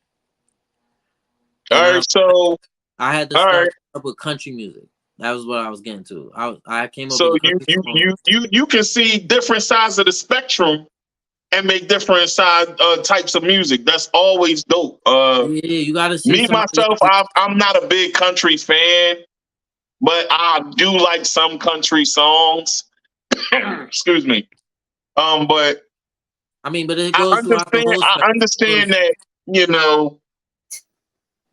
All And right. So I had to all start right. up with country music. That was what I was getting to. I came up So with a country song. you can see different sides of the spectrum and make different types of music. That's always dope. Yeah, you gotta see Me somebody. myself, I'm not a big country fan, but I do like some country songs. Excuse me. But I mean, but it I goes throughout the understand. whole I spectrum. understand that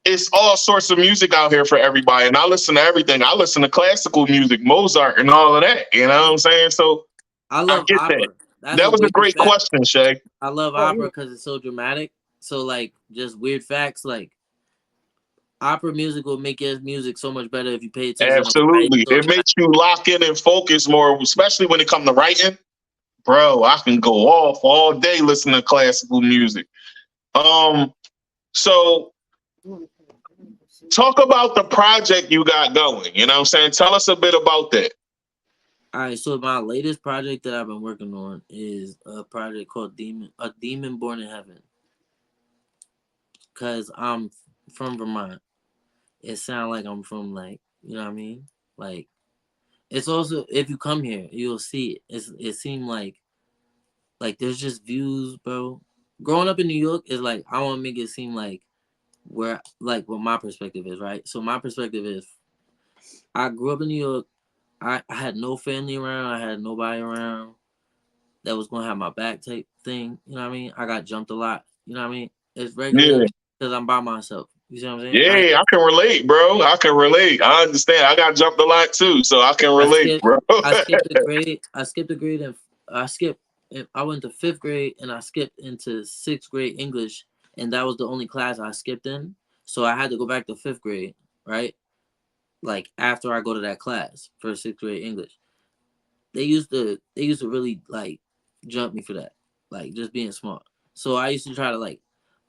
it's all sorts of music out here for everybody, and I listen to everything. I listen to classical music, Mozart, and all of that. You know what I'm saying? So I I love get that. opera. That's That a was a weird great fact. question, Shay. I love Oh, opera because it's so dramatic. So like, just weird facts. Like opera music will make your music so much better if you pay attention to right. Absolutely. So It makes you lock in and focus more, especially when it comes to writing. Bro, I can go off all day listening to classical music. So talk about the project you got going. You know what I'm saying? Tell us a bit about that. all right, so my latest project that I've been working on is a project called A Demon Born in Heaven. Cause I'm from Vermont. It sounds like I'm from like, you know what I mean? Like it's also, if you come here, you'll see it. It seemed like there's just views, bro. Growing up in New York is like, I want to make it seem like where like what my perspective is, right? So my perspective is I grew up in New York. I had no family around. I had nobody around that was gonna have my back type thing. You know what I mean? I got jumped a lot. You know what I mean? It's regular Yeah. because I'm by myself. You see what I'm saying? Yeah, I can relate, bro. I can relate. I understand. I got jumped a lot too, so I can I relate, skipped bro. I skipped a grade. I skipped a grade and I skipped. I went to fifth grade and I skipped into sixth grade English, and that was the only class I skipped in. So I had to go back to fifth grade, right? Like after I go to that class for sixth grade English. They used to really like jump me for that, like just being smart. So I used to try to like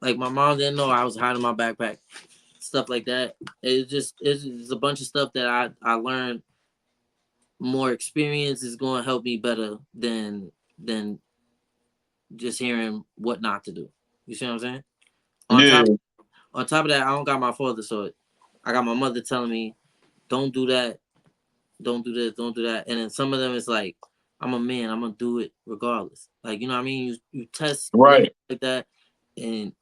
my mom didn't know I was hiding my backpack, stuff like that. It's a bunch of stuff that I learned. More experience is going to help me better than just hearing what not to do. You see what I'm saying? On Yeah, top on top of that, I don't got my father, so I got my mother telling me, "Don't do that, don't do this, don't do that." And then some of them is like, "I'm a man, I'm gonna do it regardless." Like you know what I mean? You test limits right. like that, and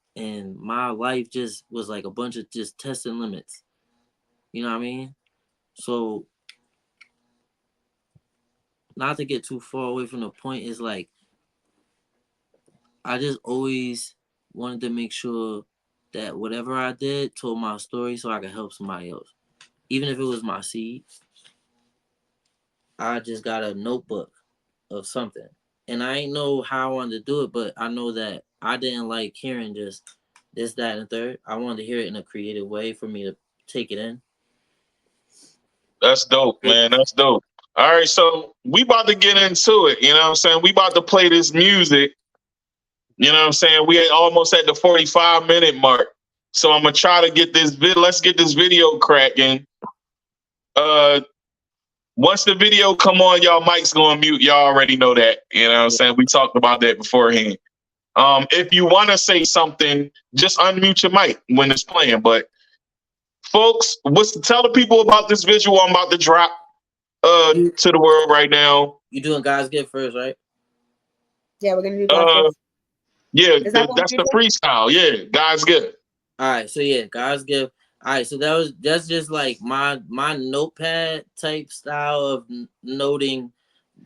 my life just was like a bunch of just testing limits. You know what I mean? So not to get too far away from the point is like I just always wanted to make sure that whatever I did told my story so I could help somebody else. Even if it was my seed, I just got a notebook of something. And I ain't know how I wanted to do it, but I know that I didn't like hearing just this, that, and the third. I wanted to hear it in a creative way for me to take it in. That's dope, man. That's dope. All right, so we about to get into it. You know what I'm saying? We about to play this music. You know what I'm saying? We almost at the 45-minute mark. So I'm gonna try to get this let's get this video cracking. Uh Once the video come on, y'all mic's going mute. Y'all already know that. You know what I'm Yeah. saying? We talked about that beforehand. If you want to say something, just unmute your mic when it's playing. But folks, tell the people about this visual I'm about to drop You, to the world right now. you doing God's gift first, right? Yeah, we're gonna do God Uh, first. Yeah, Is that what that's you the said? freestyle. Yeah, God's gift. All right, so yeah, God's gift. All right, so that's just like my notepad type style of noting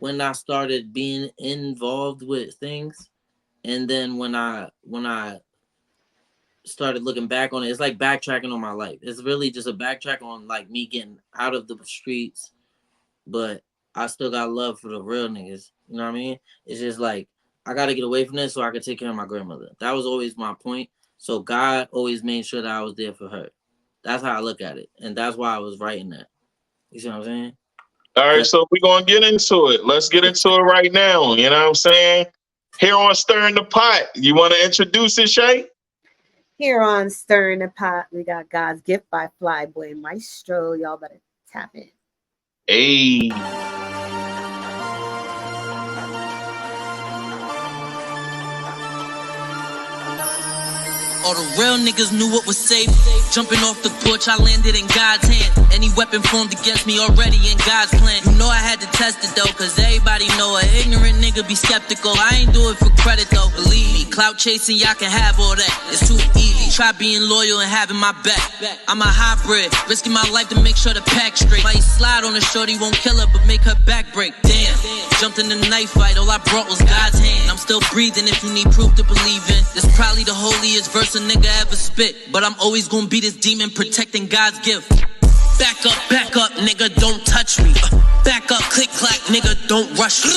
when I started being involved with things, and then when I started looking back on it, it's like backtracking on my life. It's really just a backtrack on like me getting out of the streets, but I still got love for the real niggas. You know what I mean? It's just like I gotta get away from this so I can take care of my grandmother. That was always my point. So God always made sure that I was there for her. That's how I look at it, and that's why I was writing that. You see what I'm saying? All right, 'Cause so we're gonna get into it. Let's get into it right now. You know what I'm saying? Here on Stirring the Pot. You want to introduce it, Shay? Here on Stirring the Pot, we got God's Gift by Flyboy Maestro. Y'all better tap in. Hey. All the real niggas knew what was safe. Jumping off the porch, I landed in God's hand. Any weapon formed against me already in God's plan. You know I had to test it though, cause everybody know an ignorant nigga be skeptical. I ain't do it for credit though, believe me. Clout chasing, y'all can have all that. It's too easy. Try being loyal and having my back. I'm a hybrid, risking my life to make sure the pack's straight. Might slide on a shorty, won't kill her, but make her back break. Damn, jumped in the knife fight, all I brought was God's hand. I'm still breathing if you need proof to believe in. This probably the holiest verse a nigga ever spit, but I'm always gonna be this demon protecting God's gift. Back up, nigga, don't touch me. Back up, click clack, nigga, don't rush me.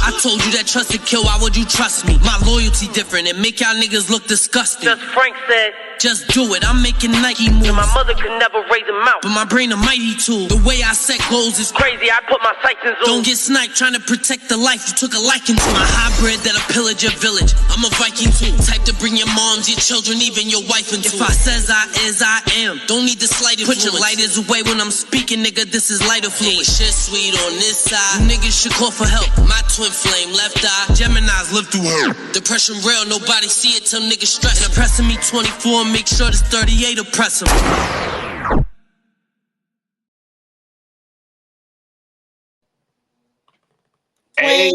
I told you that trust would kill, why would you trust me? My loyalty different and make y'all niggas look disgusting. Just Frank said, just do it, I'm making Nike moves. and my mother could never raise a mouth. But my brain a mighty tool. The way I set goals is Crazy, I put my sights in don't zoom. get sniped trying to protect the life you took a liking to. My hybrid that'll pillage your village. I'm a Viking too. Type to bring your moms, your children, even your wife into. If I says I is, I am. Don't need the slightest put your lighters away when I'm speaking, nigga. This is lighter fluid. Shit sweet on this side. Niggas should call for help. My twin flame, left eye. Gemini's live through her. Depression real, nobody see it till niggas stress. And pressing me 24, make sure this 38 oppress 'em. Hey.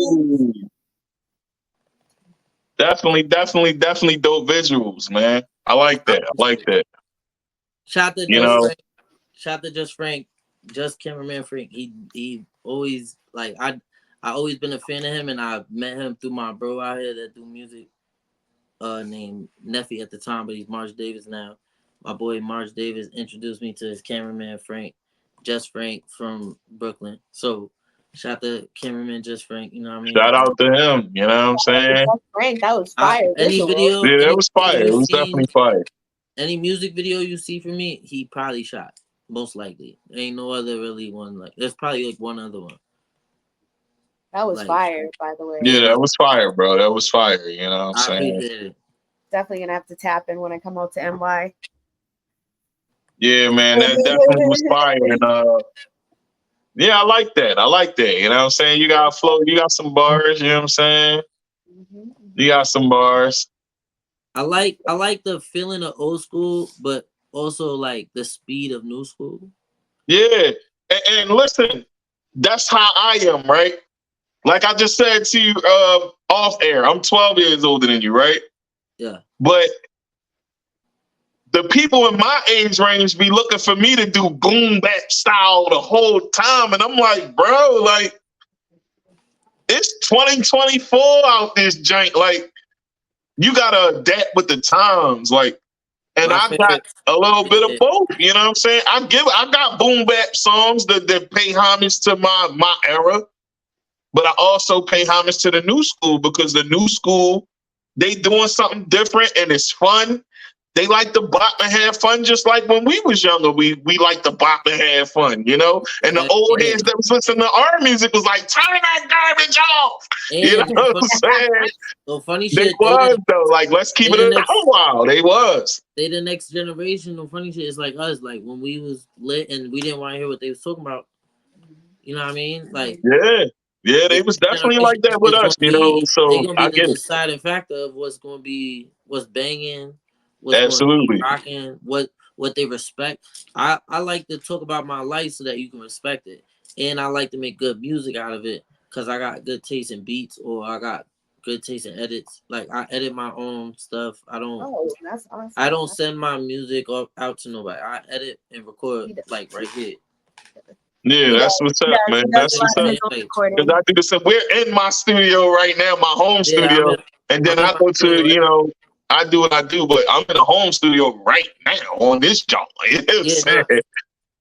Definitely dope visuals, man. I like that. I like that. Shout to You Just know, Frank. Shout to Just Frank. Just cameraman Frank. He always like I always been a fan of him, and I met him through my bro out here that do music. Named Neffy at the time, but he's March Davis now. My boy March Davis introduced me to his cameraman Frank, Just Frank from Brooklyn. So shout to cameraman Just Frank. You know what I mean? shout out to him. You know what I'm saying? Frank, that was fire. Any visual. video, Yeah, any it was video fire. It you was seen, definitely fire. any music video you see from me, he probably shot. Most likely. There ain't no other really one like. There's probably like one other one. That was Like, fire, by the way. Yeah, that was fire, bro. That was fire. You know what I'm I saying? appreciate it. Definitely gonna have to tap in when I come out to NY. Yeah, man, that definitely was fire. And yeah, I like that. I like that. You know what I'm saying? You got flow, you got some bars, you know what I'm saying? You got some bars. I like the feeling of old school, but also like the speed of new school. Yeah. And listen, that's how I am, right? Like I just said to you off air, I'm 12 years older than you, right? Yeah. But the people in my age range be looking for me to do boom bap style the whole time. And I'm like, bro, like, it's 2024 out this joint. Like, you gotta adapt with the times. Like, and My I got favorite- a little bit of both. You know what I'm saying? I got boom bap songs that pay homage to my era, but I also pay homage to the new school because the new school, they doing something different and it's fun. They like to bop and have fun just like when we was younger. We like to bop and have fun, you know? And the old heads that was listening to our music was like, turn that garbage off. You know what I'm saying? So funny They shit. was though. Like, let's keep it in a while. They was. They the next generation. The funny shit is like us. Like when we was lit and we didn't want to hear what they was talking about. You know what I mean? Like yeah, they was definitely like that with us. You know, so they gonna I be get the it. deciding factor of what's gonna be what's banging, what's Absolutely gonna be rocking, what they respect. I like to talk about my life so that you can respect it, and I like to make good music out of it because I got good taste in beats or I got good taste in edits. Like I edit my own stuff. Oh, that's awesome. I don't send my music out to nobody. I edit and record like right here. Yeah, that's what's up, man. That's what's up. Because I do the same. We're in my studio right now, my home studio, and then I go to, you know, I do what I do, but I'm in a home studio right now on this joint. You know what I'm saying?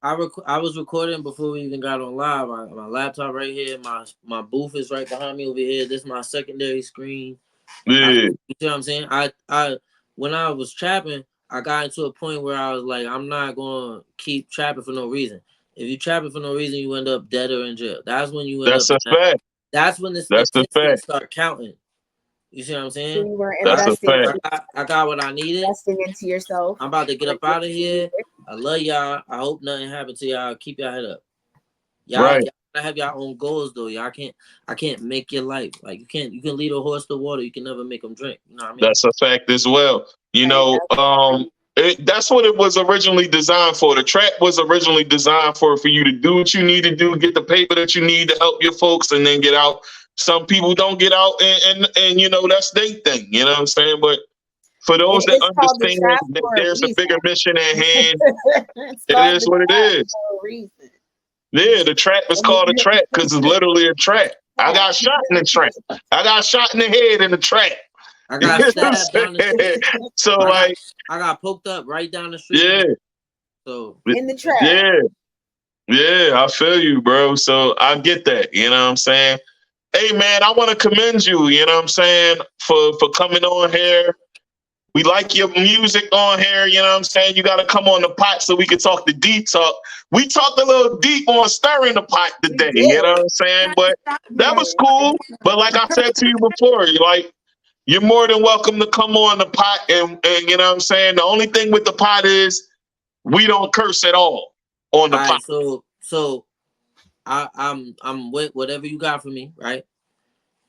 I was recording before we even got on live. My laptop right here. My booth is right behind me over here. This is my secondary screen. Yeah. You know what I'm saying? I when I was trapping, I got into a point where I was like, I'm not gonna keep trapping for no reason. If you trapping for no reason, you end up dead or in jail. That's when you end That's up. a fact. That's when the statistics start counting. You see what I'm saying? So you were That's a investing. fact. I got what I needed. Investing into yourself. I'm about to get up out of here. I love y'all. I hope nothing happened to y'all. Keep your head up. Y'all gotta have your own goals though. I can't make your life. Like you can lead a horse to water. You can never make them drink. You know what I mean? That's a fact as well. You know, that's what it was originally designed for. The trap was originally designed for you to do what you need to do, get the paper that you need to help your folks, and then get out. Some people don't get out, and you know that's their thing. You know what I'm saying? But for those that understand that there's a bigger mission at hand, it is what it is. Yeah, the trap is called a trap because it's literally a trap. I got shot in the trap. I got shot in the head in the trap. I got stabbed down the street. So I got poked up right down the street. Yeah. So in the trap. Yeah, I feel you, bro. So I get that. You know what I'm saying? Hey man, I want to commend you, you know what I'm saying, for coming on here. We like your music on here, you know what I'm saying? You got to come on the pot so we can talk the deep talk. We talked a little deep on stirring the pot today, you know what I'm saying? But that was cool. But like I said to you before, you're more than welcome to come on the pot and you know what I'm saying? The only thing with the pot is we don't curse at all on the pot. So I'm with whatever you got for me, right?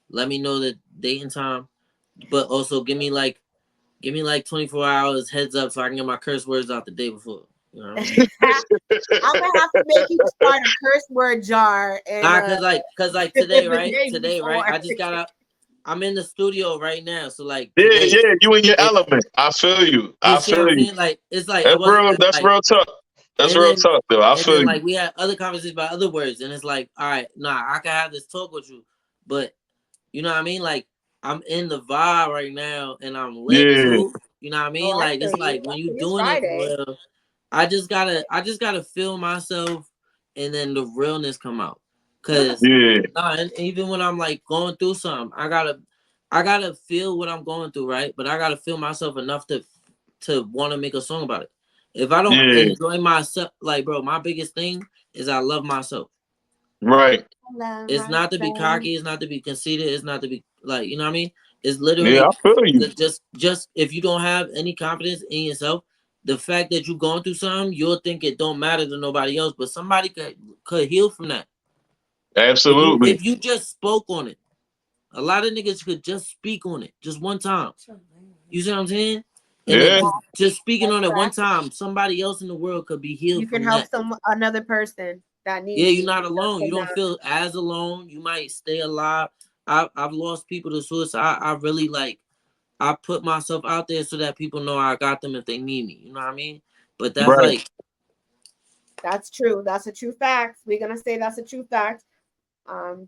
Let me know the date and time. But also give me like 24 hours heads up so I can get my curse words out the day before. You know what I mean? I'm gonna have to make you start a curse word jar. And, cause like today, right? I just got out. I'm in the studio right now, so like today, you in your element. I feel you. I feel you. Like it's like that's real. That's real tough. That's real tough, though. I feel you. Like we had other conversations about other words, and it's like, all right, I can have this talk with you, but you know what I mean? Like I'm in the vibe right now, and I'm lit too. You know what I mean? Like it's like when you doing it for real, I just gotta feel myself, and then the realness come out. Cause and even when I'm like going through something, I gotta feel what I'm going through, right? But I gotta feel myself enough to want to make a song about it. If I don't enjoy myself, like bro, my biggest thing is I love myself. Right. It's not to be cocky. It's not to be conceited. It's not to be like, you know what I mean? It's literally I feel you. Just if you don't have any confidence in yourself, the fact that you're going through something, you'll think it don't matter to nobody else, but somebody could heal from that. Absolutely. If you just spoke on it, a lot of niggas could just speak on it just one time. You see what I'm saying? And then just speaking on it one time, somebody else in the world could be healed. You can help another person that needs. Yeah, you're not alone. You don't feel as alone. You might stay alive. I've lost people to suicide. I really I put myself out there so that people know I got them if they need me. You know what I mean? But that's that's true. That's a true fact. We're gonna say that's a true fact.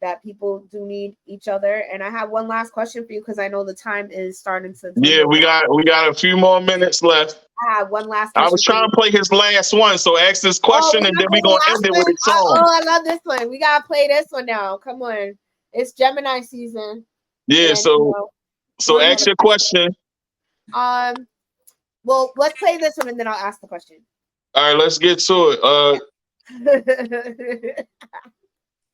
That people do need each other. And I have one last question for you because I know the time is starting to. Yeah, we got a few more minutes left. I have one last question. I was trying to play his last one, so ask this question and then we're gonna end it with a song. I love this one. We gotta play this one now. Come on. It's Gemini season. Yeah, and, so ask your question. Well, let's play this one and then I'll ask the question. All right, let's get to it.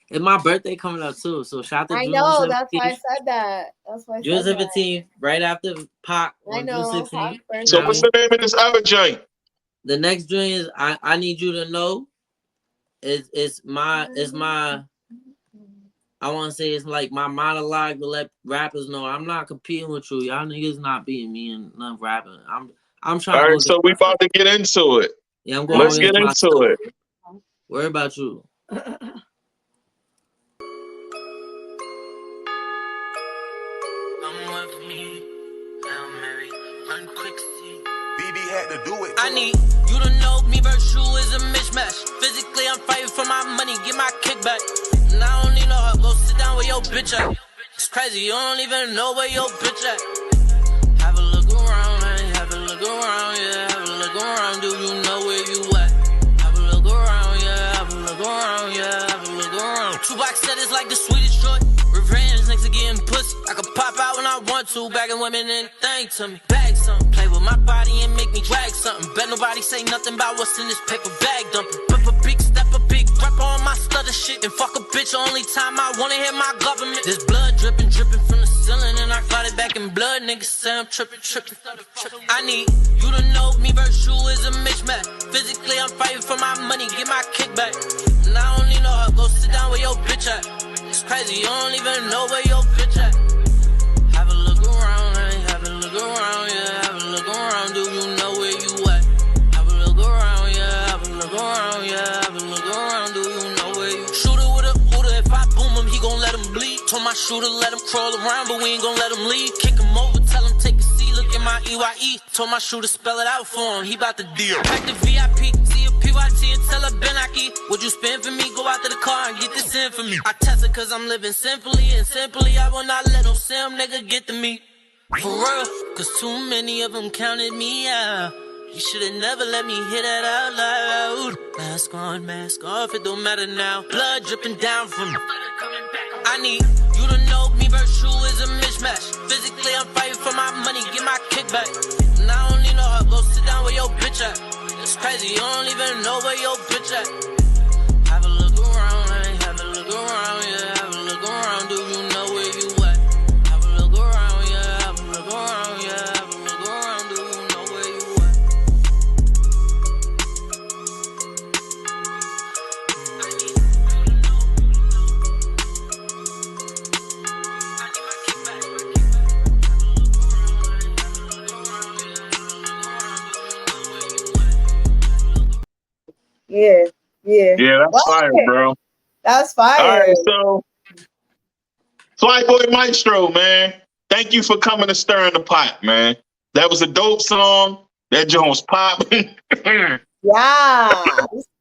It's my birthday coming up too, so shout out to I June know, 17th. that's why I said that. That's why I June said 17th, right after Pac on June 16th. So what's the name of this other joint? The next joint is I Need You to Know. It's my I want to say it's like my monologue to let rappers know I'm not competing with you. Y'all niggas not beating me and not rapping. I'm trying. All right, so we about to get into it. Yeah, I'm going. Let's get into it. Worry about you. had to do it. I need you to know me versus you is a mismatch. Physically, I'm fighting for my money, get my kickback. And I don't need no help, go sit down where your bitch at. It's crazy, you don't even know where your bitch at. Have a look around, man, have a look around, yeah. Have a look around, do you know where you at? Have a look around, yeah. Have a look around, yeah. Have a look around. Tupac said it's like the sweetest joy. Revenge next to getting pussy. I could pop out when I want to, bagging women and thing to me. Bag something, play with my body and make me drag something. Bet nobody say nothing about what's in this paper bag dumping. Put a big step, a big rap on my stutter shit. And fuck a bitch, only time I wanna hear my government. There's blood dripping from the ceiling, and I got it back in blood. Niggas say I'm tripping. I need you to know me versus you is a mismatch. Physically, I'm fighting for my money, get my kickback. And I don't need no help, go sit down where your bitch at. It's crazy, you don't even know where your bitch at. Have a look around, have a look around, yeah. Have a look around, do you know where you at? Have a look around, yeah. Have a look around, yeah. Have a look around, do you know where you? Shooter with a hooter, if I boom him, he gon' let him bleed. Told my shooter, let him crawl around, but we ain't gon' let him leave. Kick him over, tell him take a seat, look at my EYE. Told my shooter, spell it out for him, he bout to deal. Pack the VIP, see a PYT and tell her Benaki. Would you spend for me? Go out to the car and get this in for me. I test it cause I'm living simply, and simply I will not let no sim nigga get to me. For real, cause too many of them counted me out. You should've never let me hear that out loud. Mask on, mask off, it don't matter now. Blood dripping down from me. I need you to know me versus you is a mismatch. Physically, I'm fighting for my money, get my kickback. And I don't need no help, go sit down where your bitch at. It's crazy, you don't even know where your bitch at. Have a look around, have a look around, yeah. Have a look around, do you know where you at? Have a look around, yeah. Have a look around, yeah. Have a look around, do you know where you at? Yeah. Yeah, that's What? fire, bro. That's All fire. right, so Flyboy Maestro, man. Thank you for coming to Stirring the Pot, man. That was a dope song. That joint was popping. Yeah.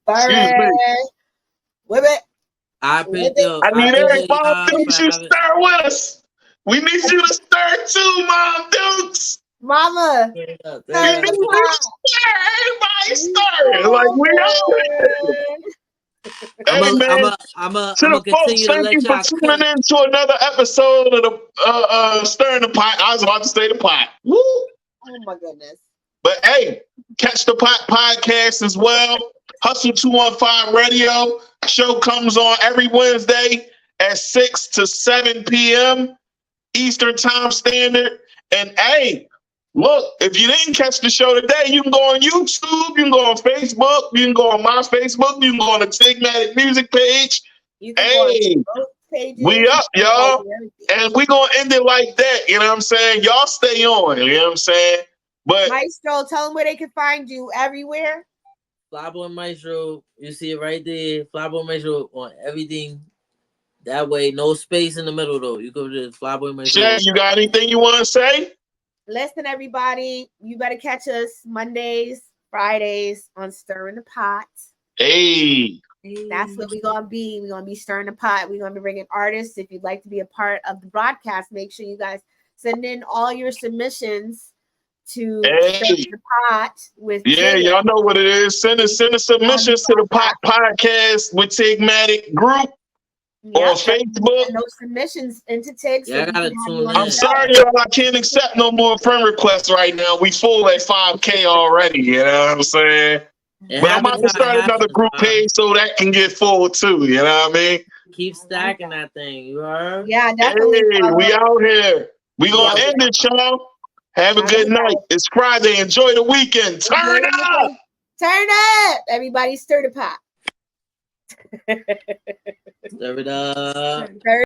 Excuse me. Whip it. I Whip appreciate it. yo, I I need every appreciate Mom y'all Dukes for you having. stir with us. We need you to stir too, Mom Dukes. Mama. Turn it up, We turn need it up. you to stir. Everybody stir. Like we out here. Hey, man. To the I'ma folks, continue to thank you let for y'all tuning cook. in to another episode of the Stirring the Pot. I was about to say the pot. Woo! Oh my goodness. But hey, catch the Pot podcast as well. Hustle 215 Radio show comes on every Wednesday at 6 to 7 p.m. Eastern Time Standard. And hey, look, if you didn't catch the show today, you can go on YouTube, you can go on Facebook, you can go on my Facebook, you can go on the Tigmatic music page. You can Hey, go on both pages. we up, y'all. And we gonna end it like that. You know what I'm saying? Y'all stay on. You know what I'm saying? But Maestro, tell them where they can find you everywhere. Flyboy Maestro, you see it right there. Flyboy Maestro on everything. That way, no space in the middle though. You go to Flyboy Maestro. Shay, you got anything you want to say? Listen, everybody, you better catch us Mondays, Fridays on Stirring the Pot. Hey. That's what we're going to be. We're going to be stirring the pot. We're going to be bringing artists. If you'd like to be a part of the broadcast, make sure you guys send in all your submissions to Stir the Pot with Tig. Y'all know what it is. Send the submissions to the Pot podcast with Tigmatic group on Facebook. No submissions into Tig. Yeah, I gotta tune in. I'm sorry, y'all. I can't accept no more friend requests right now. We full at 5K already. You know what I'm saying? But I'm about to start another group page so that can get full too. You know what I mean? Keep stacking that thing. You heard? Yeah, definitely. Hey, we out here. We gonna end it, y'all. Have a good night. It's Friday. Enjoy the weekend. Turn up. Turn up. Everybody stir the pot. Stir it up. Stir